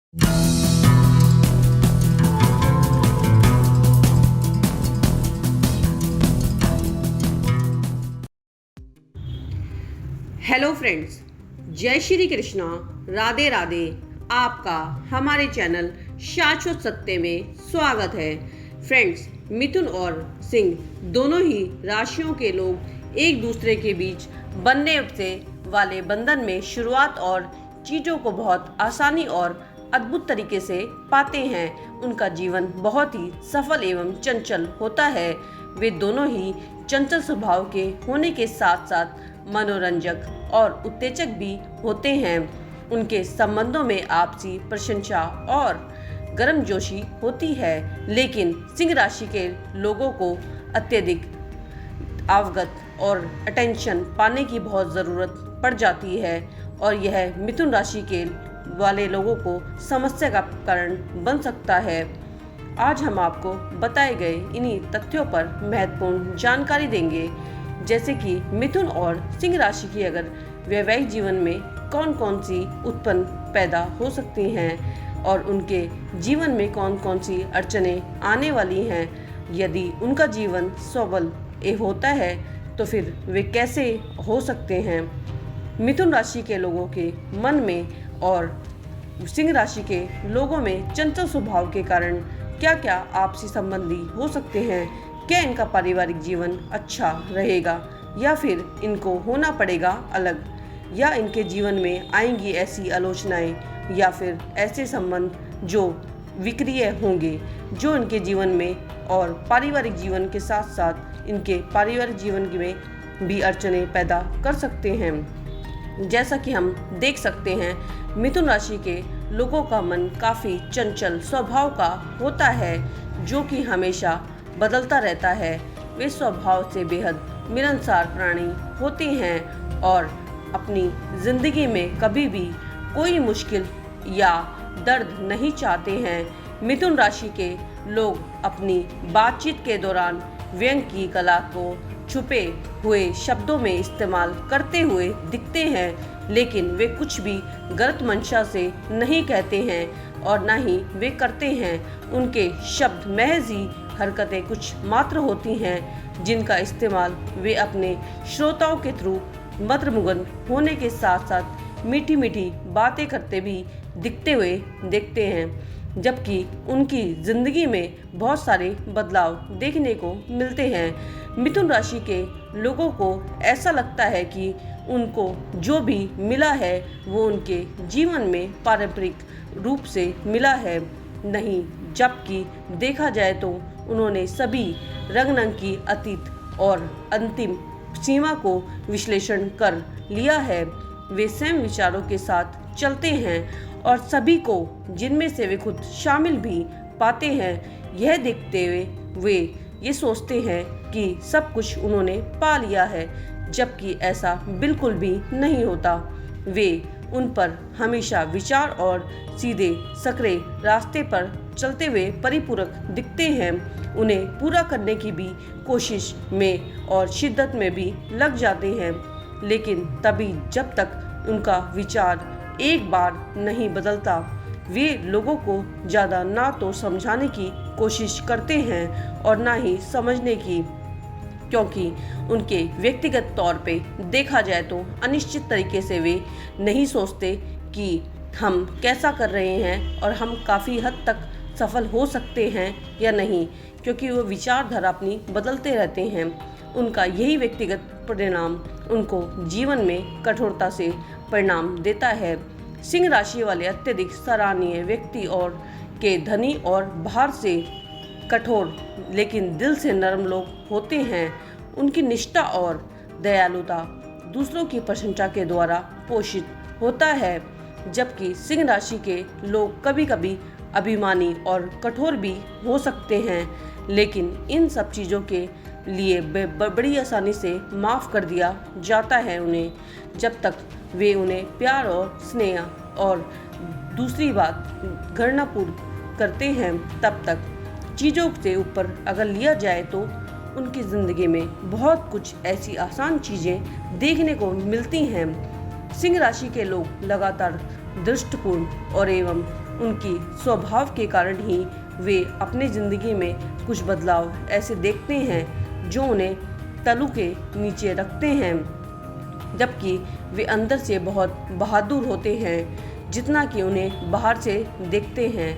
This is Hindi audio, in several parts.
हेलो फ्रेंड्स, जय श्री कृष्णा, राधे राधे। आपका हमारे चैनल शाश्वत सत्य में स्वागत है। फ्रेंड्स, मिथुन और सिंह दोनों ही राशियों के लोग एक दूसरे के बीच बनने से वाले बंधन में शुरुआत और चीज़ों को बहुत आसानी और अद्भुत तरीके से पाते हैं। उनका जीवन बहुत ही सफल एवं चंचल होता है। वे दोनों ही चंचल स्वभाव के होने के साथ साथ मनोरंजक और उत्तेजक भी होते हैं। उनके संबंधों में आपसी प्रशंसा और गर्मजोशी होती है, लेकिन सिंह राशि के लोगों को अत्यधिक अवगत और अटेंशन पाने की बहुत ज़रूरत पड़ जाती है और यह मिथुन राशि के वाले लोगों को समस्या का कारण बन सकता है। आज हम आपको बताए गए इन्हीं तथ्यों पर महत्वपूर्ण जानकारी देंगे, जैसे कि मिथुन और सिंह राशि की अगर वैवाहिक जीवन में कौन कौन सी उत्पन्न पैदा हो सकती हैं और उनके जीवन में कौन कौन सी अड़चनें आने वाली हैं। यदि उनका जीवन सबल होता है तो फिर वे कैसे हो सकते हैं। मिथुन राशि के लोगों के मन में और सिंह राशि के लोगों में चंचल स्वभाव के कारण क्या क्या आपसी संबंधी हो सकते हैं। क्या इनका पारिवारिक जीवन अच्छा रहेगा या फिर इनको होना पड़ेगा अलग, या इनके जीवन में आएंगी ऐसी आलोचनाएं या फिर ऐसे संबंध जो विक्रिय होंगे जो इनके जीवन में और पारिवारिक जीवन के साथ साथ इनके पारिवारिक जीवन में भी अड़चनें पैदा कर सकते हैं। जैसा कि हम देख सकते हैं, मिथुन राशि के लोगों का मन काफ़ी चंचल स्वभाव का होता है, जो कि हमेशा बदलता रहता है। वे स्वभाव से बेहद मिलनसार प्राणी होते हैं और अपनी जिंदगी में कभी भी कोई मुश्किल या दर्द नहीं चाहते हैं। मिथुन राशि के लोग अपनी बातचीत के दौरान व्यंग की कला को छुपे हुए शब्दों में इस्तेमाल करते हुए दिखते हैं, लेकिन वे कुछ भी गलत मंशा से नहीं कहते हैं और ना ही वे करते हैं। उनके शब्द महज ही हरकतें कुछ मात्र होती हैं, जिनका इस्तेमाल वे अपने श्रोताओं के थ्रू मंत्रमुग्ध होने के साथ साथ मीठी मीठी बातें करते भी दिखते हुए देखते हैं, जबकि उनकी जिंदगी में बहुत सारे बदलाव देखने को मिलते हैं। मिथुन राशि के लोगों को ऐसा लगता है कि उनको जो भी मिला है वो उनके जीवन में पारंपरिक रूप से मिला है नहीं, जबकि देखा जाए तो उन्होंने सभी रंग की अतीत और अंतिम सीमा को विश्लेषण कर लिया है। वे स्वयं विचारों के साथ चलते हैं और सभी को, जिनमें से वे खुद शामिल भी पाते हैं, यह देखते हुए वे ये सोचते हैं कि सब कुछ उन्होंने पा लिया है, जबकि ऐसा बिल्कुल भी नहीं होता। वे उन पर हमेशा विचार और सीधे सकरे रास्ते पर चलते हुए परिपूरक दिखते हैं। उन्हें पूरा करने की भी कोशिश में और शिद्दत में भी लग जाते हैं, लेकिन तभी जब तक उनका विचार एक बार नहीं बदलता, वे लोगों को ज़्यादा ना तो समझाने की कोशिश करते हैं और ना ही समझने की, क्योंकि उनके व्यक्तिगत तौर पे देखा जाए तो अनिश्चित तरीके से वे नहीं सोचते कि हम कैसा कर रहे हैं और हम काफ़ी हद तक सफल हो सकते हैं या नहीं, क्योंकि वो विचारधारा अपनी बदलते रहते हैं। उनका यही व्यक्तिगत परिणाम उनको जीवन में कठोरता से परिणाम देता है। सिंह राशि वाले अत्यधिक सराहनीय व्यक्ति और के धनी और बाहर से कठोर लेकिन दिल से नरम लोग होते हैं। उनकी निष्ठा और दयालुता दूसरों की प्रशंसा के द्वारा पोषित होता है, जबकि सिंह राशि के लोग कभी कभी अभिमानी और कठोर भी हो सकते हैं, लेकिन इन सब चीज़ों के लिए बड़ी आसानी से माफ़ कर दिया जाता है उन्हें, जब तक वे उन्हें प्यार और स्नेह और दूसरी बात घृणापूर्ण करते हैं। तब तक चीज़ों से ऊपर अगर लिया जाए तो उनकी ज़िंदगी में बहुत कुछ ऐसी आसान चीज़ें देखने को मिलती हैं। सिंह राशि के लोग लगातार दृष्टिपूर्ण और एवं उनकी स्वभाव के कारण ही वे अपने ज़िंदगी में कुछ बदलाव ऐसे देखते हैं जो उन्हें तलू के नीचे रखते हैं, जबकि वे अंदर से बहुत बहादुर होते हैं जितना कि उन्हें बाहर से देखते हैं।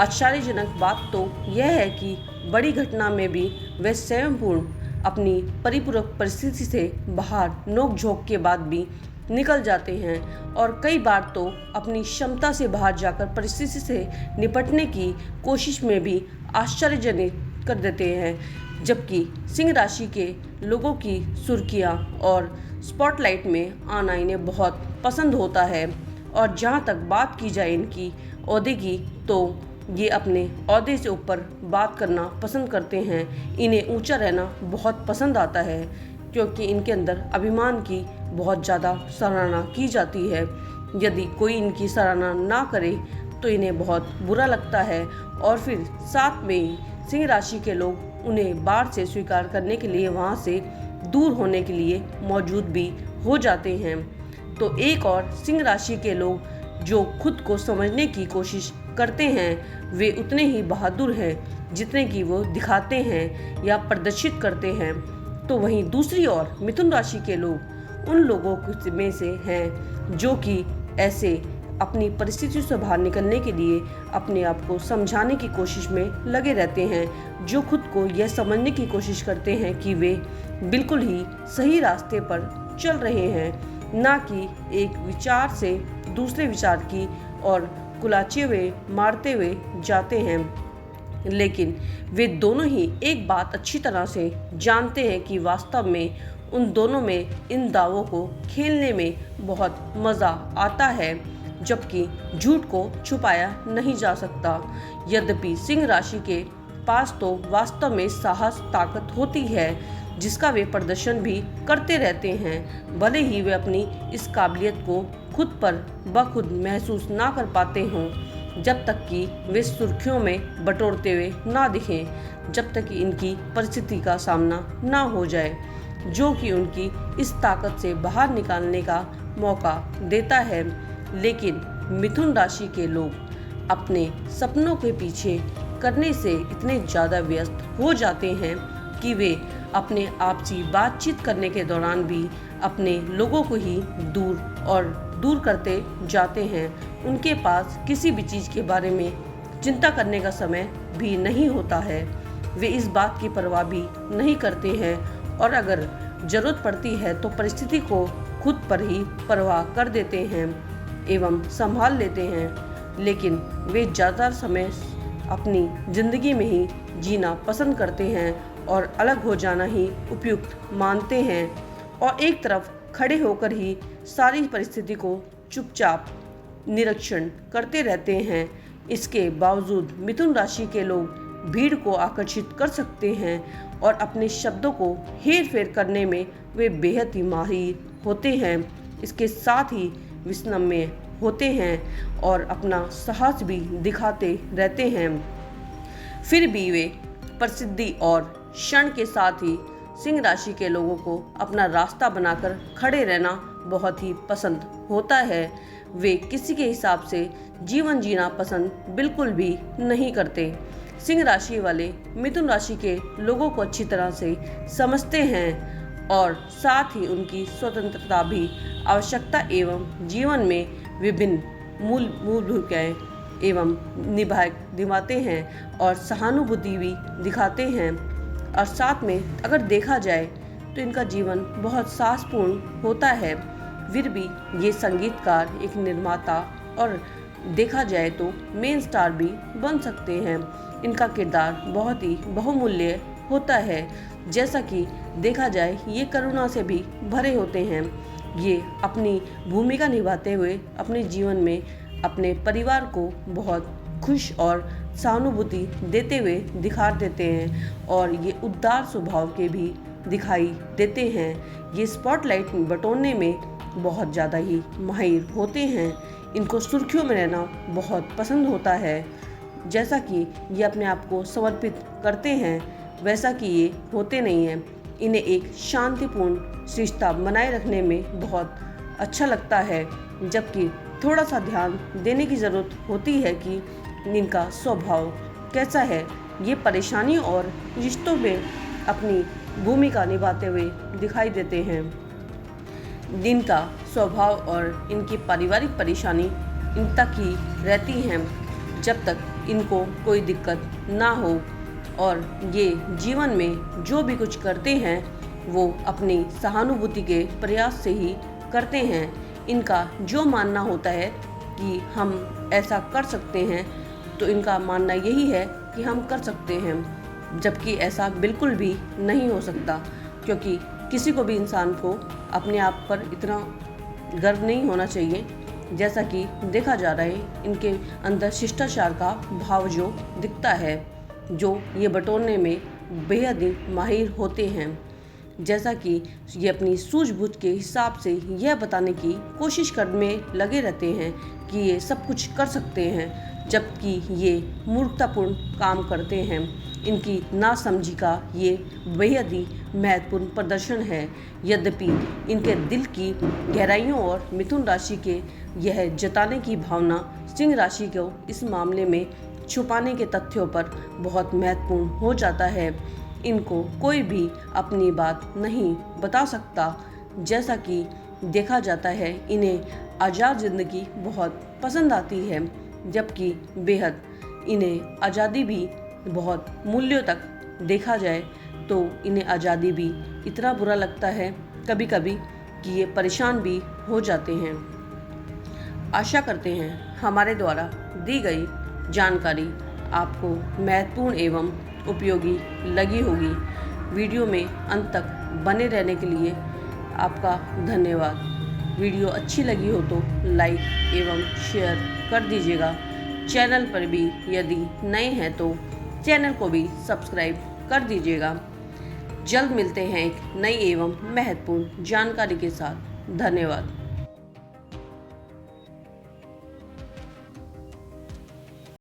आश्चर्यजनक बात तो यह है कि बड़ी घटना में भी वे स्वयंपूर्ण अपनी परिपूरक परिस्थिति से बाहर नोक-झोंक के बाद भी निकल जाते हैं और कई बार तो अपनी क्षमता से बाहर जाकर परिस्थिति से निपटने की कोशिश में भी आश्चर्यजनक कर देते हैं। जबकि सिंह राशि के लोगों की सुर्खियां और स्पॉटलाइट में आना इन्हें बहुत पसंद होता है और जहां तक बात की जाए इनकी ओहदे की, तो ये अपने ओहदे से ऊपर बात करना पसंद करते हैं। इन्हें ऊंचा रहना बहुत पसंद आता है क्योंकि इनके अंदर अभिमान की बहुत ज़्यादा सराहना की जाती है। यदि कोई इनकी सराहना ना करे तो इन्हें बहुत बुरा लगता है और फिर साथ में ही सिंह राशि के लोग उन्हें बाहर से स्वीकार करने के लिए वहाँ से दूर होने के लिए मौजूद भी हो जाते हैं। तो एक और सिंह राशि के लोग जो खुद को समझने की कोशिश करते हैं वे उतने ही बहादुर हैं जितने कि वो दिखाते हैं या प्रदर्शित करते हैं। तो वहीं दूसरी ओर मिथुन राशि के लोग उन लोगों में से हैं जो कि ऐसे अपनी परिस्थितियों से बाहर निकलने के लिए अपने आप को समझाने की कोशिश में लगे रहते हैं, जो खुद को यह समझने की कोशिश करते हैं कि वे बिल्कुल ही सही रास्ते पर चल रहे हैं, ना कि एक विचार से दूसरे विचार की और कुलाचे हुए मारते हुए जाते हैं। लेकिन वे दोनों ही एक बात अच्छी तरह से जानते हैं कि वास्तव में उन दोनों में इन दावों को खेलने में बहुत मज़ा आता है, जबकि झूठ को छुपाया नहीं जा सकता। यद्यपि सिंह राशि के पास तो वास्तव में साहस ताकत होती है जिसका वे प्रदर्शन भी करते रहते हैं, भले ही वे अपनी इस काबिलियत को खुद पर बखुद महसूस ना कर पाते हों, जब तक कि वे सुर्खियों में बटोरते हुए ना दिखें, जब तक कि इनकी परिस्थिति का सामना ना हो जाए जो कि उनकी इस ताकत से बाहर निकालने का मौका देता है। लेकिन मिथुन राशि के लोग अपने सपनों के पीछे करने से इतने ज़्यादा व्यस्त हो जाते हैं कि वे अपने आपसी बातचीत करने के दौरान भी अपने लोगों को ही दूर और दूर करते जाते हैं। उनके पास किसी भी चीज़ के बारे में चिंता करने का समय भी नहीं होता है। वे इस बात की परवाह भी नहीं करते हैं और अगर ज़रूरत पड़ती है तो परिस्थिति को खुद पर ही परवाह कर देते हैं एवं संभाल लेते हैं। लेकिन वे ज़्यादातर समय अपनी ज़िंदगी में ही जीना पसंद करते हैं और अलग हो जाना ही उपयुक्त मानते हैं और एक तरफ खड़े होकर ही सारी परिस्थिति को चुपचाप निरीक्षण करते रहते हैं। इसके बावजूद मिथुन राशि के लोग भीड़ को आकर्षित कर सकते हैं और अपने शब्दों को हेर फेर करने में वे बेहद ही माहिर होते हैं। इसके साथ ही विनम्र होते हैं और अपना साहस भी दिखाते रहते हैं। फिर भी वे प्रसिद्धि और क्षण के साथ ही सिंह राशि के लोगों को अपना रास्ता बनाकर खड़े रहना बहुत ही पसंद होता है। वे किसी के हिसाब से जीवन जीना पसंद बिल्कुल भी नहीं करते। सिंह राशि वाले मिथुन राशि के लोगों को अच्छी तरह से समझते हैं और साथ ही उनकी स्वतंत्रता भी आवश्यकता एवं जीवन में विभिन्न मूल भूमिकाएं एवं निभाते हैं और सहानुभूति भी दिखाते हैं। और साथ में अगर देखा जाए तो इनका जीवन बहुत साहसपूर्ण होता है। फिर भी ये संगीतकार, एक निर्माता और देखा जाए तो मेन स्टार भी बन सकते हैं। इनका किरदार बहुत ही बहुमूल्य होता है। जैसा कि देखा जाए ये करुणा से भी भरे होते हैं। ये अपनी भूमिका निभाते हुए अपने जीवन में अपने परिवार को बहुत खुश और सहानुभूति देते हुए दिखा देते हैं और ये उदार स्वभाव के भी दिखाई देते हैं। ये स्पॉटलाइट बटोरने में बहुत ज़्यादा ही माहिर होते हैं। इनको सुर्खियों में रहना बहुत पसंद होता है। जैसा कि ये अपने आप को समर्पित करते हैं वैसा कि ये होते नहीं हैं। इन्हें एक शांतिपूर्ण रिश्ता बनाए रखने में बहुत अच्छा लगता है, जबकि थोड़ा सा ध्यान देने की ज़रूरत होती है कि इनका स्वभाव कैसा है। ये परेशानी और रिश्तों में अपनी भूमिका निभाते हुए दिखाई देते हैं। दिन का स्वभाव और इनकी पारिवारिक परेशानी इन तक ही रहती हैं जब तक इनको कोई दिक्कत ना हो, और ये जीवन में जो भी कुछ करते हैं वो अपनी सहानुभूति के प्रयास से ही करते हैं। इनका जो मानना होता है कि हम ऐसा कर सकते हैं, तो इनका मानना यही है कि हम कर सकते हैं, जबकि ऐसा बिल्कुल भी नहीं हो सकता, क्योंकि किसी को भी इंसान को अपने आप पर इतना गर्व नहीं होना चाहिए। जैसा कि देखा जा रहा है, इनके अंदर शिष्टाचार का भाव जो दिखता है, जो ये बटोरने में बेहद ही माहिर होते हैं। जैसा कि ये अपनी सूझबूझ के हिसाब से यह बताने की कोशिश करने में लगे रहते हैं कि ये सब कुछ कर सकते हैं, जबकि ये मूर्खतापूर्ण काम करते हैं। इनकी नासमझी का ये बेहद ही महत्वपूर्ण प्रदर्शन है। यद्यपि इनके दिल की गहराइयों और मिथुन राशि के यह जताने की भावना सिंह राशि को इस मामले में छुपाने के तथ्यों पर बहुत महत्वपूर्ण हो जाता है। इनको कोई भी अपनी बात नहीं बता सकता। जैसा कि देखा जाता है, इन्हें आज़ाद ज़िंदगी बहुत पसंद आती है, जबकि बेहद इन्हें आज़ादी भी बहुत मूल्यों तक देखा जाए तो इन्हें आज़ादी भी इतना बुरा लगता है कभी कभी कि ये परेशान भी हो जाते हैं। आशा करते हैं हमारे द्वारा दी गई जानकारी आपको महत्वपूर्ण एवं उपयोगी लगी होगी। वीडियो में अंत तक बने रहने के लिए आपका धन्यवाद। वीडियो अच्छी लगी हो तो लाइक एवं शेयर कर दीजिएगा। चैनल पर भी यदि नए हैं तो चैनल को भी सब्सक्राइब कर दीजिएगा। जल्द मिलते हैं एक नई एवं महत्वपूर्ण जानकारी के साथ। धन्यवाद।